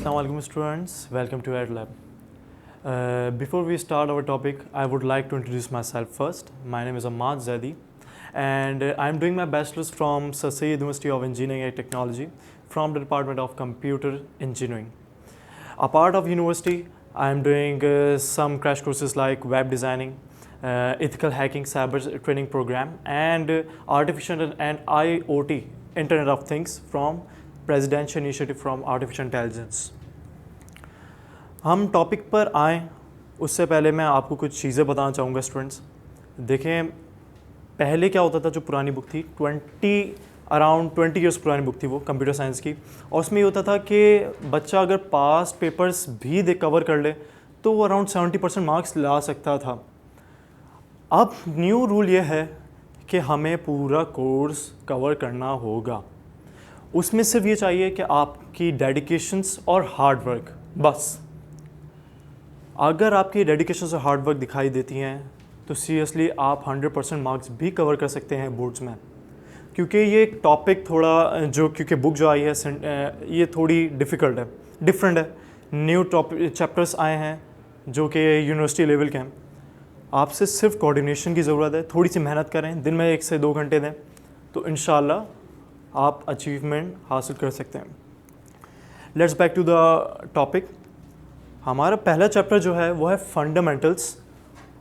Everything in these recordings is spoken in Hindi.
Assalamualaikum students, welcome to EdLab. Before we start our topic, I would like to introduce myself first. My name is Ahmad Zaidi and I am doing my bachelor's from Sir Syed University of Engineering and Technology from the Department of Computer Engineering. A part of university, I am doing some crash courses like web designing, ethical hacking, cyber training program and artificial and IoT, Internet of Things from Presidential Initiative from Artificial Intelligence. हम टॉपिक पर आएँ उससे पहले मैं आपको कुछ चीज़ें बताना चाहूँगा स्टूडेंट्स। देखें पहले क्या होता था, जो पुरानी बुक थी अराउंड 20 ईयर्स पुरानी बुक थी वो कंप्यूटर साइंस की, और उसमें ये होता था कि बच्चा अगर पास्ट पेपर्स भी कवर कर ले तो वो अराउंड 70% मार्क्स ला सकता था। अब न्यू रूल ये है कि हमें पूरा कोर्स कवर करना होगा। उसमें सिर्फ ये चाहिए कि आपकी डेडिकेशंस और हार्ड वर्क, बस। अगर आपकी डेडिकेशंस और हार्ड वर्क दिखाई देती हैं तो सीरियसली आप 100% मार्क्स भी कवर कर सकते हैं बोर्ड्स में। क्योंकि ये टॉपिक थोड़ा क्योंकि बुक जो आई है ये थोड़ी डिफ़िकल्ट है, डिफरेंट है। न्यू चैप्टर्स आए हैं जो कि यूनिवर्सिटी लेवल के हैं। आपसे सिर्फ कोऑर्डिनेशन की ज़रूरत है, थोड़ी सी मेहनत करें, दिन में 1 से 2 घंटे दें तो इंशाल्लाह आप अचीवमेंट हासिल कर सकते हैं। Let's back to the topic. हमारा पहला चैप्टर जो है वो है फंडामेंटल्स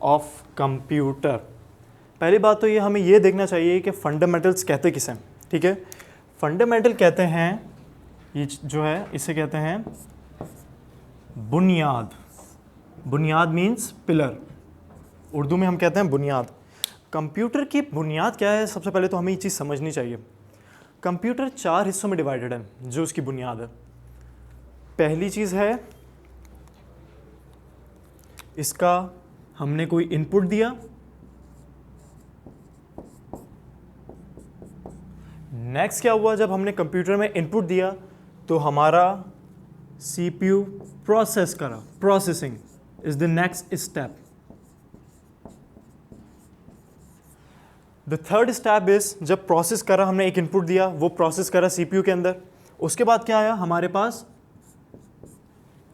ऑफ कंप्यूटर। पहली बात तो ये हमें ये देखना चाहिए कि फंडामेंटल्स कहते किसे हैं, ठीक है। फंडामेंटल कहते हैं, ये जो है इसे कहते हैं बुनियाद। बुनियाद मीन्स पिलर, उर्दू में हम कहते हैं बुनियाद। कंप्यूटर की बुनियाद क्या है, सबसे पहले तो हमें ये चीज़ समझनी चाहिए। कंप्यूटर 4 हिस्सों में डिवाइडेड है जो उसकी बुनियाद है। पहली चीज़ है इसका हमने कोई इनपुट दिया, नेक्स्ट क्या हुआ, जब हमने कंप्यूटर में इनपुट दिया तो हमारा सीपीयू प्रोसेस करा, processing is the next step. The third step is जब प्रोसेस करा, हमने एक इनपुट दिया, वो प्रोसेस करा सीपीयू के अंदर, उसके बाद क्या आया हमारे पास,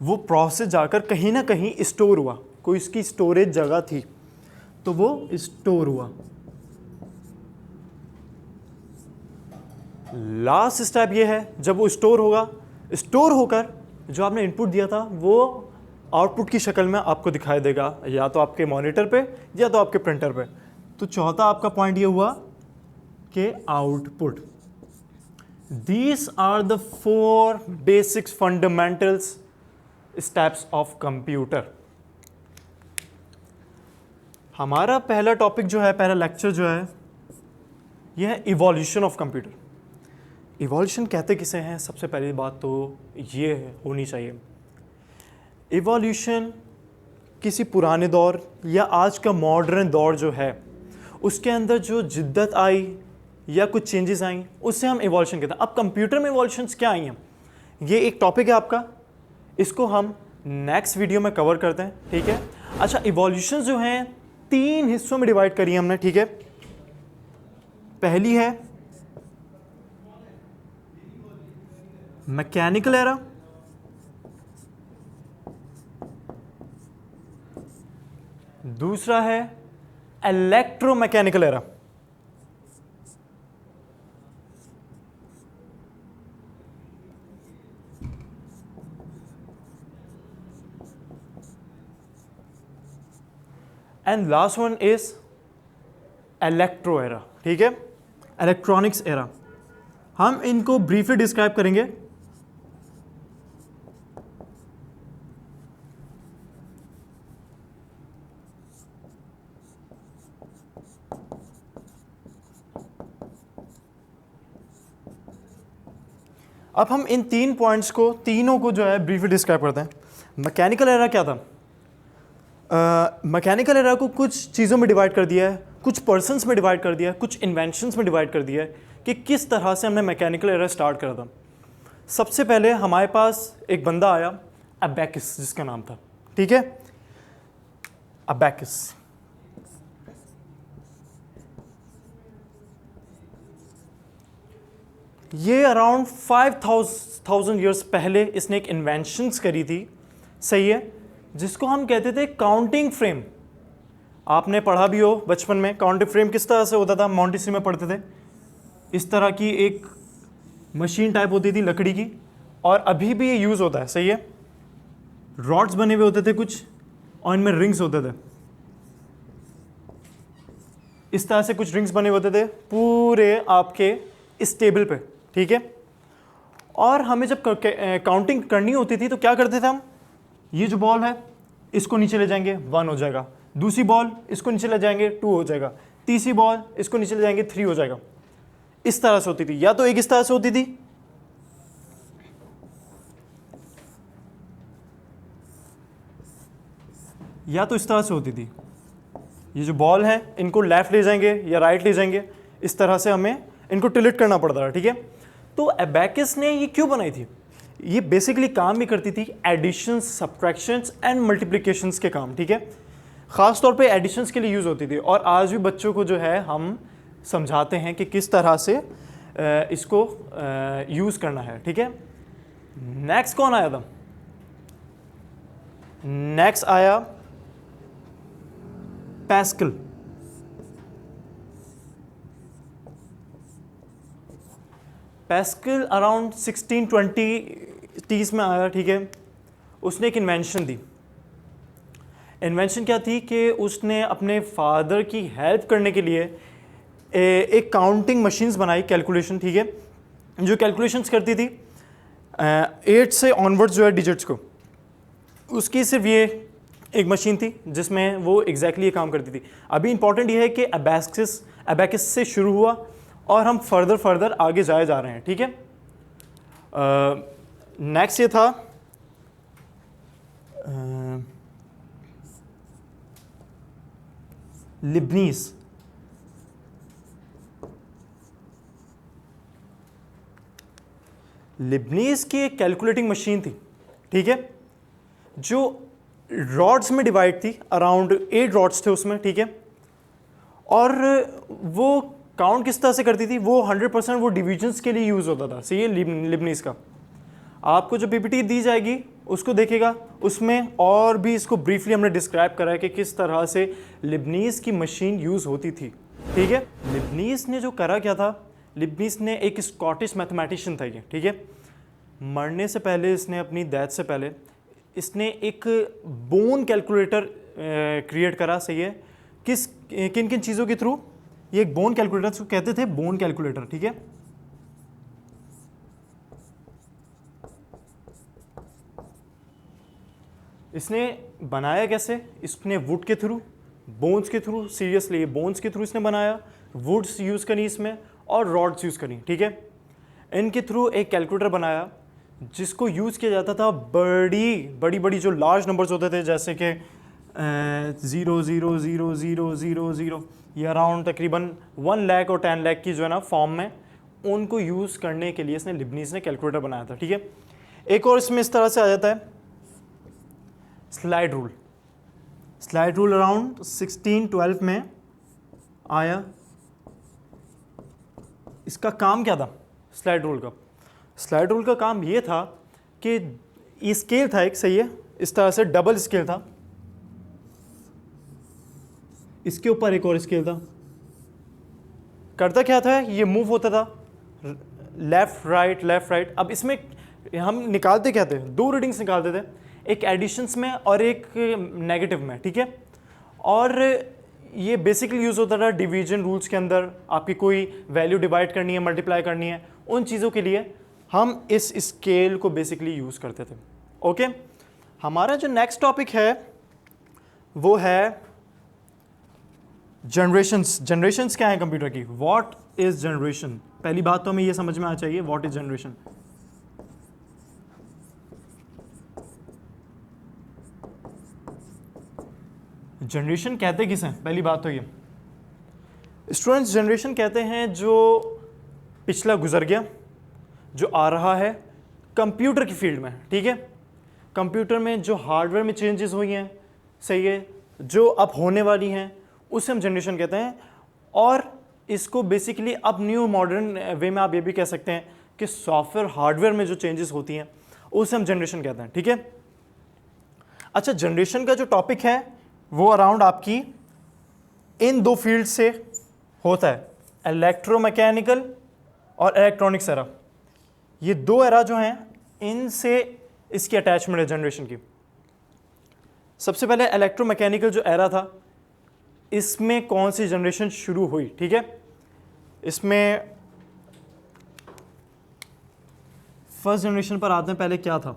वो प्रोसेस जाकर कहीं ना कहीं स्टोर हुआ, कोई इसकी स्टोरेज जगह थी तो वो स्टोर हुआ। लास्ट स्टेप ये है जब वो स्टोर होगा, स्टोर होकर जो आपने इनपुट दिया था वो आउटपुट की शक्ल में आपको दिखाई देगा, या तो आपके मॉनिटर पे या तो आपके प्रिंटर पे। तो चौथा आपका पॉइंट ये हुआ कि output. These are the 4 basic fundamentals steps of computer. हमारा पहला टॉपिक जो है, पहला लेक्चर जो है, यह है इवोल्यूशन ऑफ कंप्यूटर। इवोल्यूशन कहते किसे हैं, सबसे पहली बात तो ये होनी चाहिए। इवोल्यूशन किसी पुराने दौर या आज का मॉडर्न दौर जो है उसके अंदर जो जिद्दत आई या कुछ चेंजेस आई, उससे हम इवोल्यूशन कहते हैं। अब कंप्यूटर में इवोल्यूशंस क्या आई हैं, ये एक टॉपिक है आपका, इसको हम नेक्स्ट वीडियो में कवर करते हैं, ठीक है। अच्छा, इवोल्यूशन जो हैं 3 हिस्सों में डिवाइड करी हमने, ठीक है। पहली है मैकेनिकल एरा, दूसरा है electromechanical era, and last one is electro era, ठीक है, इलेक्ट्रॉनिक्स एरा। हम इनको ब्रीफली डिस्क्राइब करेंगे। अब हम इन 3 पॉइंट्स को, तीनों को जो है ब्रीफली डिस्क्राइब करते हैं। मैकेनिकल एरा क्या था, मैकेनिकल एरा को कुछ चीज़ों में डिवाइड कर दिया है, कुछ पर्सन्स में डिवाइड कर दिया है, कुछ इन्वेंशंस में डिवाइड कर दिया है कि किस तरह से हमने मैकेनिकल एरा स्टार्ट करा था। सबसे पहले हमारे पास एक बंदा आया, अबैकस जिसका नाम था, ठीक है, अबैकस। ये अराउंड 5000 ईयर्स पहले इसने एक इन्वेंशंस करी थी, सही है, जिसको हम कहते थे काउंटिंग फ्रेम। आपने पढ़ा भी हो बचपन में, काउंटिंग फ्रेम किस तरह से होता था, मॉन्टेसरी में पढ़ते थे। इस तरह की एक मशीन टाइप होती थी लकड़ी की, और अभी भी ये यूज़ होता है, सही है। रॉड्स बने हुए होते थे कुछ, और इनमें रिंग्स होते थे, इस तरह से कुछ रिंग्स बने होते थे पूरे आपके इस टेबल पे, ठीक है। और हमें जब काउंटिंग करनी होती थी तो क्या करते थे हम, ये जो बॉल है इसको नीचे ले जाएंगे, 1 हो जाएगा। दूसरी बॉल इसको नीचे ले जाएंगे, 2 हो जाएगा। तीसरी बॉल इसको नीचे ले जाएंगे, 3 हो जाएगा। इस तरह से होती थी, या तो एक इस तरह से होती थी, या तो इस तरह से होती थी। ये जो बॉल है इनको लेफ्ट ले जाएंगे या राइट ले जाएंगे, इस तरह से हमें इनको टिल्ट करना पड़ता था, ठीक है। तो एबैकस ने ये क्यों बनाई थी, ये बेसिकली काम भी करती थी एडिशंस, सब्ट्रैक्शंस एंड मल्टीप्लिकेशंस के काम, ठीक है। ख़ास तौर पे एडिशंस के लिए यूज़ होती थी, और आज भी बच्चों को जो है हम समझाते हैं कि किस तरह से इसको यूज़ करना है, ठीक है। नेक्स्ट कौन आया था, नेक्स्ट आया पैस्कल। पैस्कल अराउंड 1620 में आया, ठीक है। उसने एक इन्वेंशन दी। इन्वेंशन क्या थी कि उसने अपने फादर की हेल्प करने के लिए एक काउंटिंग मशीन्स बनाई, कैलकुलेशन, ठीक है, जो कैलकुलेशंस करती थी 8 से ऑनवर्ड्स जो है डिजिट्स को। उसकी सिर्फ ये एक मशीन थी जिसमें वो एग्जैक्टली ये काम करती थी। अभी इंपॉर्टेंट ये है कि अबैकस से शुरू हुआ और हम फर्दर आगे जाए जा रहे हैं, ठीक है। नेक्स्ट ये था लिबनीज। लिबनीज की एक कैलकुलेटिंग मशीन थी, ठीक है, जो रॉड्स में डिवाइड थी, अराउंड 8 रॉड्स थे उसमें, ठीक है। और वो काउंट किस तरह से करती थी, वो 100% वो डिविजन्स के लिए यूज़ होता था, सही है। लिबनीज का आपको जो पीपीटी दी जाएगी उसको देखेगा, उसमें और भी इसको ब्रीफली हमने डिस्क्राइब करा है कि किस तरह से लिबनीज की मशीन यूज़ होती थी, ठीक है। लिबनीज ने जो करा क्या था, लिबनीज ने एक स्कॉटिश मैथमेटिशियन था ये, ठीक है। मरने से पहले इसने, अपनी डेथ से पहले इसने एक बोन कैलकुलेटर क्रिएट करा, सही है। किन किन चीज़ों के थ्रू, ये एक बोन कैलकुलेटर इसको कहते थे, बोन कैलकुलेटर, ठीक है। इसने बनाया कैसे, इसने वुड के थ्रू, बोन्स के थ्रू, सीरियसली बोन्स के थ्रू इसने बनाया, वुड्स यूज़ करी इसमें और रॉड्स यूज़ करी, ठीक है। इनके थ्रू एक कैलकुलेटर बनाया जिसको यूज़ किया जाता था बड़ी जो लार्ज नंबर्स होते थे, जैसे कि 0,0,0,0,0,0 ये अराउंड तकरीबन 1 लाख और 10 लाख की जो है ना फॉर्म में, उनको यूज़ करने के लिए इसने लिबनीज ने कैलकुलेटर बनाया था, ठीक है। एक और इसमें इस तरह से आ जाता है slide rule. Slide rule around 1612 में आया। इसका काम क्या था स्लाइड रूल का, स्लाइड रूल का काम ये था कि ये स्केल था एक, सही है, इस तरह से डबल स्केल था, इसके ऊपर एक और स्केल था। करता क्या था, ये मूव होता था लेफ्ट राइट लेफ्ट राइट। अब इसमें हम निकालते क्या थे, 2 रीडिंग्स निकालते थे, एक एडिशंस में और एक नेगेटिव में, ठीक है। और ये बेसिकली यूज़ होता था डिवीजन रूल्स के अंदर, आपकी कोई वैल्यू डिवाइड करनी है, मल्टीप्लाई करनी है, उन चीज़ों के लिए हम इस स्केल को बेसिकली यूज़ करते थे, ओके। हमारा जो नेक्स्ट टॉपिक है वो है जनरेशंस। जनरेशंस क्या है कंप्यूटर की, व्हाट इज जनरेशन। पहली बात तो हमें ये समझ में आना चाहिए, व्हाट इज जनरेशन। जनरेशन कहते किस हैं, पहली बात तो ये स्टूडेंट्स, जनरेशन कहते हैं जो पिछला गुजर गया, जो आ रहा है कंप्यूटर की फील्ड में, ठीक है। कंप्यूटर में जो हार्डवेयर में चेंजेस हुई हैं, सही है, जो अब होने वाली हैं, उसे हम जनरेशन कहते हैं। और इसको बेसिकली अब न्यू मॉडर्न वे में आप ये भी कह सकते हैं कि सॉफ्टवेयर हार्डवेयर में जो चेंजेस होती हैं उसे हम जनरेशन कहते हैं, ठीक है। अच्छा, जनरेशन का जो टॉपिक है वो अराउंड आपकी इन दो फील्ड से होता है, इलेक्ट्रोमैकेनिकल और इलेक्ट्रॉनिक्स एरा। ये दो एरा जो हैं इनसे इसकी अटैचमेंट है जनरेशन की। सबसे पहले इलेक्ट्रोमैकेनिकल जो एरा था, इसमें कौन सी जनरेशन शुरू हुई, ठीक है। इसमें फर्स्ट जनरेशन पर आते हैं, पहले क्या था।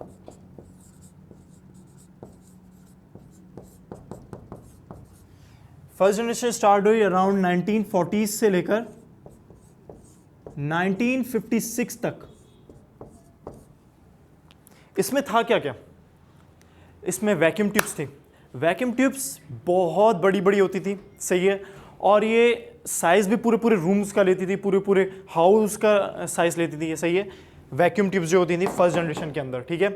फर्स्ट जनरेशन स्टार्ट हुई अराउंड 1940 से लेकर 1956 तक। इसमें था क्या क्या, इसमें वैक्यूम ट्यूब्स थी। वैक्यूम ट्यूब्स बहुत बड़ी बड़ी होती थी, सही है, और ये साइज भी पूरे पूरे रूम्स का लेती थी, पूरे पूरे हाउस का साइज लेती थी, ये सही है। वैक्यूम ट्यूब्स जो होती थी फर्स्ट जनरेशन के अंदर, ठीक है।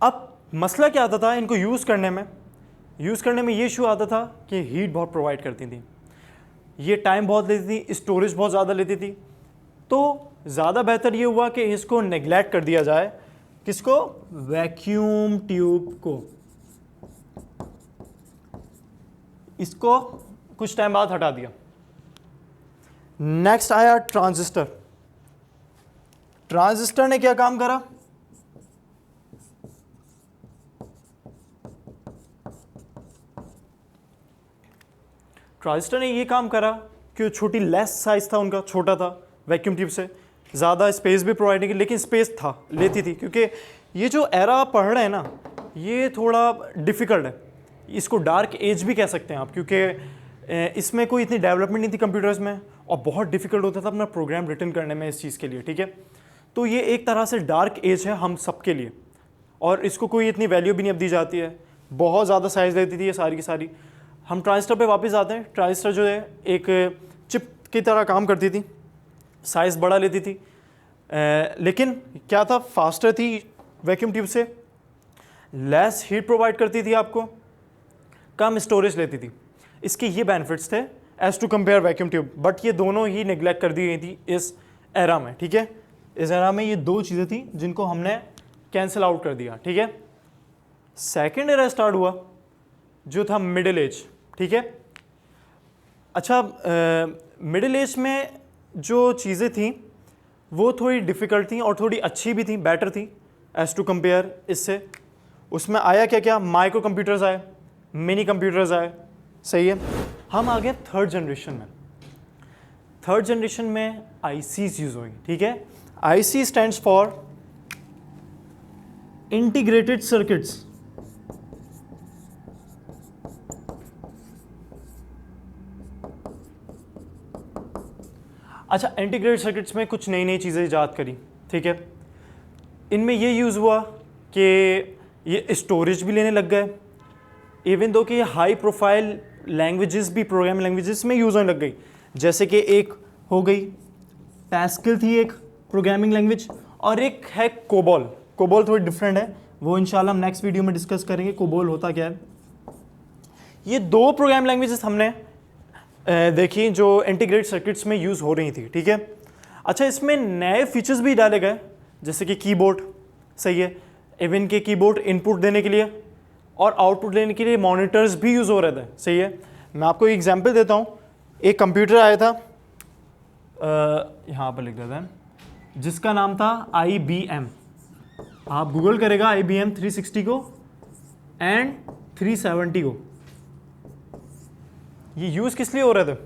अब मसला क्या आता था इनको यूज़ करने में ये इशू आता था कि हीट बहुत प्रोवाइड करती थी, ये टाइम बहुत लेती थी, स्टोरेज बहुत ज़्यादा लेती थी। तो ज़्यादा बेहतर ये हुआ कि इसको नेग्लेक्ट कर दिया जाए, किसको, वैक्यूम ट्यूब को। इसको कुछ टाइम बाद हटा दिया। नेक्स्ट आया ट्रांजिस्टर। ट्रांजिस्टर ने क्या काम करा, ट्रांजिस्टर ने ये काम करा कि छोटी लेस साइज था उनका, छोटा था वैक्यूम ट्यूब से, ज़्यादा स्पेस भी प्रोवाइड नहीं की, लेकिन स्पेस था, लेती थी। क्योंकि ये जो एरा आप पढ़ रहे हैं ना, ये थोड़ा डिफ़िकल्ट है, इसको डार्क एज भी कह सकते हैं आप, क्योंकि इसमें कोई इतनी डेवलपमेंट नहीं थी कंप्यूटर्स में, और बहुत डिफ़िकल्ट होता था अपना प्रोग्राम रिटर्न करने में इस चीज़ के लिए, ठीक है। तो ये एक तरह से डार्क एज है हम सब के लिए, और इसको कोई इतनी वैल्यू भी नहीं अब दी जाती है, बहुत ज़्यादा साइज़ लेती थी ये सारी की सारी। हम ट्रांजिस्टर पे वापस आते हैं। ट्रांजिस्टर जो है एक चिप की तरह काम करती थी, साइज़ बड़ा लेती थी, लेकिन क्या था, फास्टर थी वैक्यूम ट्यूब से, लेस हीट प्रोवाइड करती थी आपको, कम स्टोरेज लेती थी। इसके ये बेनिफिट्स थे as to compare vacuum tube, but ये दोनों ही नेग्लेक्ट कर दी गई थी इस एरा में, ठीक है। इस एरा में ये दो चीज़ें थी जिनको हमने कैंसिल आउट कर दिया, ठीक है। सेकेंड एरा स्टार्ट हुआ जो था मिडिल एज, ठीक है। अच्छा, मिडिल एज में जो चीज़ें थी वो थोड़ी डिफ़िकल्ट थी और थोड़ी अच्छी भी थी, बेटर थी एज टू कंपेयर इससे। उसमें आया क्या क्या, माइक्रो कंप्यूटर्स आए, मिनी कंप्यूटर्स आए, सही है। हम आ गए थर्ड जनरेशन में। थर्ड जनरेशन में आईसीज यूज़ हुई, ठीक है। IC stands for integrated circuits. अच्छा, इंटीग्रेटेड सर्किट्स में कुछ नई नई चीज़ें ईजाद करी, ठीक है। इनमें ये यूज़ हुआ कि ये स्टोरेज भी लेने लग गए, इवन दो कि ये हाई प्रोफाइल लैंग्वेजेस भी प्रोग्रामिंग लैंग्वेजेस में यूज़ होने लग गई। जैसे कि एक हो गई पैस्कल थी एक प्रोग्रामिंग लैंग्वेज, और एक है कोबोल। कोबोल थोड़ी डिफरेंट है, वो इंशाल्लाह हम नेक्स्ट वीडियो में डिस्कस करेंगे कोबोल होता क्या है। ये दो प्रोग्रामिंग लैंग्वेजेस हमने देखी जो इंटीग्रेटेड सर्किट्स में यूज़ हो रही थी, ठीक है। अच्छा, इसमें नए फीचर्स भी डाले गए, जैसे कि कीबोर्ड, सही है। इवन के कीबोर्ड इनपुट देने के लिए और आउटपुट लेने के लिए मॉनिटर्स भी यूज़ हो रहे थे, सही है। मैं आपको एक एग्जांपल देता हूँ। एक कंप्यूटर आया था, यहाँ पर लिख देते हैं, जिसका नाम था IBM। आप गूगल करेगा IBM 360 को एंड 370 को। ये यूज़ किस लिए हो रहे थे,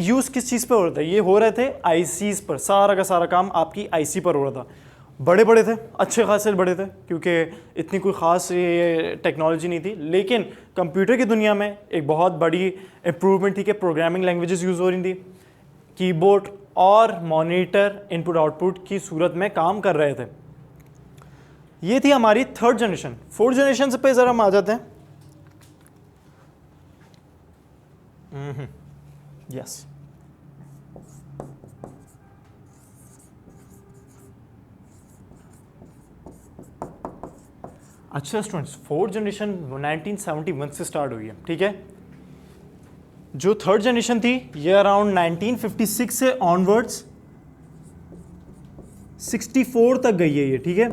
यूज़ किस चीज़ पे हो रहे थे, ये हो रहे थे आईसीज पर। सारा का सारा काम आपकी आईसी पर हो रहा था। बड़े बड़े थे, अच्छे खासे बड़े थे, क्योंकि इतनी कोई ख़ास टेक्नोलॉजी नहीं थी। लेकिन कंप्यूटर की दुनिया में एक बहुत बड़ी इम्प्रूवमेंट थी कि प्रोग्रामिंग लैंग्वेजेस यूज़ हो रही थी, कीबोर्ड और मॉनिटर इनपुट आउटपुट की सूरत में काम कर रहे थे। ये थी हमारी थर्ड जनरेशन। फोर्थ जनरेशन पे ज़रा हम आ जाते हैं। यस, अच्छा स्टूडेंट्स, फोर्थ जनरेशन 1971 से स्टार्ट हुई है, ठीक है। जो थर्ड जनरेशन थी ये अराउंड 1956 से ऑनवर्ड्स 64 तक गई है ये, ठीक है।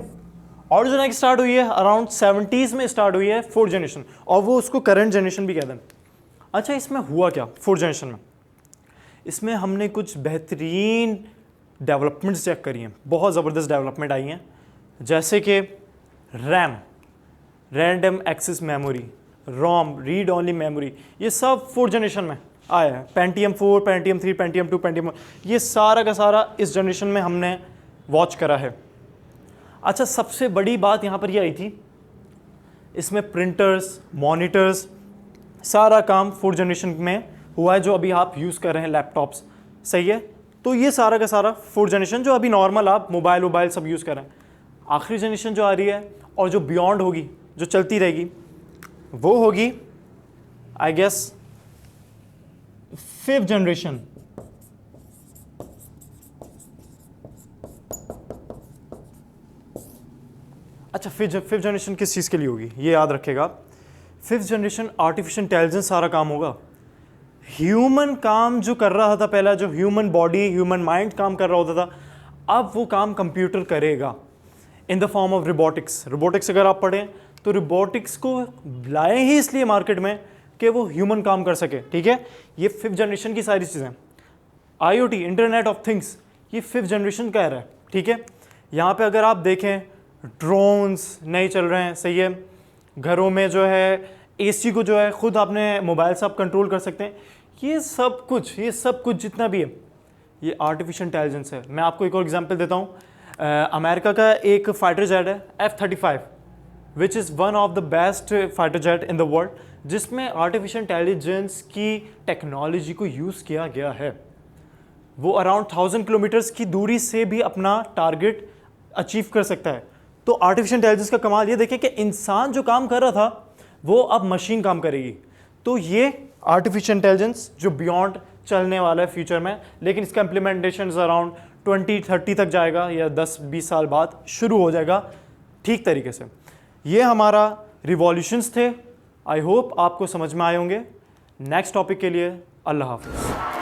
और जो नेक्स्ट स्टार्ट हुई है अराउंड 70s में स्टार्ट हुई है फोर्थ जनरेशन, और वो उसको करंट जनरेशन भी कहते हैं। अच्छा, इसमें हुआ क्या फोर्थ जनरेशन में? इसमें हमने कुछ बेहतरीन डेवलपमेंट्स चेक करी हैं, बहुत ज़बरदस्त डेवलपमेंट आई हैं, जैसे कि रैम, रैंडम एक्सेस मेमोरी, रोम, रीड ओनली मेमोरी, ये सब फोर्थ जनरेशन में आया है। पेंटियम 4, पेंटियम 3, पेंटियम 2, पेंटियम 1, ये सारा का सारा इस जनरेशन में हमने वॉच करा है। अच्छा, सबसे बड़ी बात यहाँ पर ये आई थी, इसमें प्रिंटर्स, मॉनिटर्स, सारा काम फोर्थ जनरेशन में हुआ है, जो अभी आप यूज़ कर रहे हैं लैपटॉप्स, सही है। तो ये सारा का सारा फोर्थ जनरेशन, जो अभी नॉर्मल आप मोबाइल सब यूज़ कर रहे हैं। आखिरी जनरेशन जो आ रही है और जो बियॉन्ड होगी, जो चलती रहेगी, वो होगी आई गेस फिफ्थ जनरेशन। अच्छा, फिफ्थ जनरेशन किस चीज़ के लिए होगी ये याद रखेगा। फिफ्थ जनरेशन आर्टिफिशियल इंटेलिजेंस सारा काम होगा। ह्यूमन काम जो कर रहा था पहला, जो ह्यूमन बॉडी, ह्यूमन माइंड काम कर रहा होता था, अब वो काम कंप्यूटर करेगा in the form of robotics. Robotics अगर आप पढ़ें तो रोबोटिक्स को लाए ही इसलिए मार्केट में कि वो ह्यूमन काम कर सके, ठीक है। ये फिफ्थ जनरेशन की सारी चीज़ें, आईओटी, इंटरनेट ऑफ थिंग्स, ये फिफ्थ जनरेशन कह रहा है, ठीक है। यहाँ पे अगर आप देखें ड्रोन्स नहीं चल रहे हैं, सही है। घरों में जो है एसी को जो है खुद आपने मोबाइल से आप कंट्रोल कर सकते हैं। ये सब कुछ जितना भी है ये आर्टिफिशियल इंटेलिजेंस है। मैं आपको एक और एग्जांपल देता हूँ। अमेरिका का एक फाइटर जेट है F-35, which is one of the best fighter jet in the world, जिसमें आर्टिफिशियल इंटेलिजेंस की टेक्नोलॉजी को यूज़ किया गया है। वो अराउंड 1000 किलोमीटर्स की दूरी से भी अपना टारगेट अचीव कर सकता है। तो आर्टिफिशियल इंटेलिजेंस का कमाल ये देखिए कि इंसान जो काम कर रहा था वो अब मशीन काम करेगी। तो ये आर्टिफिशियल इंटेलिजेंस जो बियॉन्ड चलने वाला है फ्यूचर में, लेकिन इसका इम्प्लीमेंटेशन अराउंड 2030 तक जाएगा, या 10-20 साल बाद शुरू हो जाएगा ठीक तरीके से। ये हमारा रिवॉल्यूशंस थे। आई होप आपको समझ में आए होंगे। नेक्स्ट टॉपिक के लिए अल्लाह हाफ़िज़।